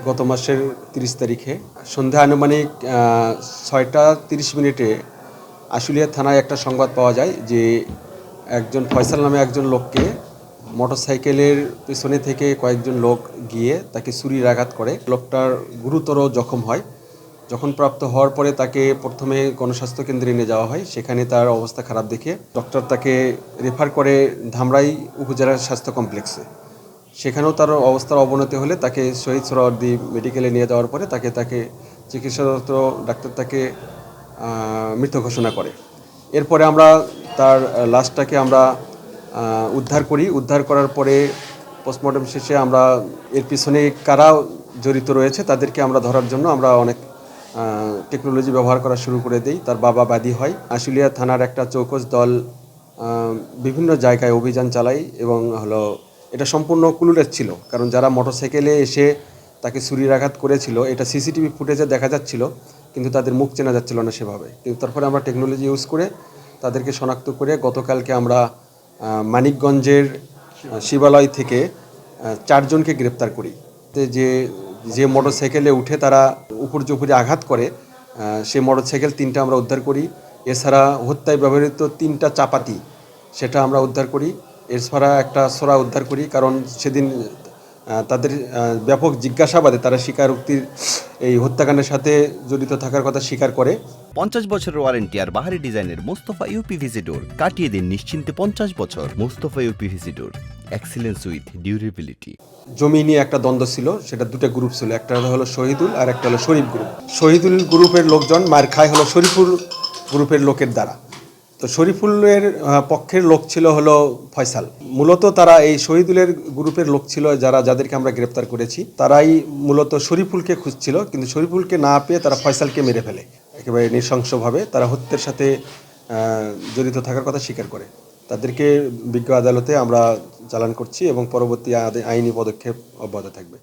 গত মাসের ৩০ তারিখে সন্ধ্যা আনুমানিক ৬টা ৩০ মিনিটে আশুলিয়া থানায় একটা সংবাদ পাওয়া যায় যে একজন ফয়সাল নামে একজন লোককে মোটরসাইকেলের পেছনে থেকে কয়েকজন লোক গিয়ে তাকে ছুরির আঘাত করে। লোকটার গুরুতর জখম হয়। যখন প্রাপ্ত হওয়ার পরে তাকে প্রথমে গণস্বাস্থ্য কেন্দ্রে নিয়ে যাওয়া হয়। সেখানে তার অবস্থা খারাপ দেখে ডক্টর তাকে রেফার করে ধামরাই উপজেলা স্বাস্থ্য কমপ্লেক্সে। সেখানেও তার অবস্থার অবনতি হলে তাকে শহীদ সোহরাওয়ার্দী মেডিকেলে নিয়ে যাওয়ার পরে তাকে চিকিৎসারত ডাক্তার তাকে মৃত ঘোষণা করে। এরপরে আমরা তার লাশটাকে আমরা উদ্ধার করার পরে পোস্টমর্টম শেষে আমরা এর পিছনে কারা জড়িত রয়েছে তাদেরকে আমরা ধরার জন্য আমরা অনেক টেকনোলজি ব্যবহার করা শুরু করে দেই। তার বাবা বাদী হয়। আশুলিয়া থানার একটা চৌকস দল বিভিন্ন জায়গায় অভিযান চালায় এবং এটা সম্পূর্ণ ক্লুলেস ছিল, কারণ যারা মোটরসাইকেলে এসে তাকে ছুরির আঘাত করেছিল এটা সিসিটিভি ফুটেজে দেখা যাচ্ছিল, কিন্তু তাদের মুখ চেনা যাচ্ছিল না সেভাবে। কিন্তু তারপরে আমরা টেকনোলজি ইউজ করে তাদেরকে শনাক্ত করে গতকালকে আমরা মানিকগঞ্জের শিবালয় থেকে 4 জনকে গ্রেপ্তার করি। যে মোটরসাইকেলে উঠে তারা উপর্যুপরি আঘাত করে সেই মোটরসাইকেল 3টা আমরা উদ্ধার করি। এছাড়া হত্যায় ব্যবহৃত 3টা চাপাতি সেটা আমরা উদ্ধার করি। এছাড়া একটা সোরা উদ্ধার করি, কারণ সেদিন তাদের ব্যাপক জিজ্ঞাসাবাদে তারা স্বীকারোক্তির এই হত্যাকাণ্ডের সাথে জড়িত থাকার কথা স্বীকার করে। 50 বছরের ওয়ারেন্টি আর বাহারি ডিজাইনের মোস্তফা ইউপিভিসি ডোর, কাটিয়ে দিন নিশ্চিন্তে 50 বছর। Mostafa uPVC door, excellence with durability. জমি নিয়ে একটা দ্বন্দ্ব ছিল, সেটা 2টা গ্রুপ ছিল, একটা হলো শহীদুল আর একটা হলো শরীফ গ্রুপ। শহীদুল গ্রুপের লোকজন মার খায় হলো শরীফুল গ্রুপের লোকের দ্বারা। তো শরীফুলের পক্ষের লোক ছিল হলো ফয়সাল। মূলত তারা এই শহীদুলের গ্রুপের লোক ছিল যাদেরকে আমরা গ্রেপ্তার করেছি, তারাই মূলত শরীফুলকে খুঁজছিল, কিন্তু শরীফুলকে না পেয়ে তারা ফয়সালকে মেরে ফেলে একেবারে নৃশংসভাবে। তারা হত্যার সাথে জড়িত থাকার কথা স্বীকার করে। তাদেরকে বিজ্ঞ আদালতে আমরা চালান করছি এবং পরবর্তী আইনি পদক্ষেপ অব্যাহত থাকবে।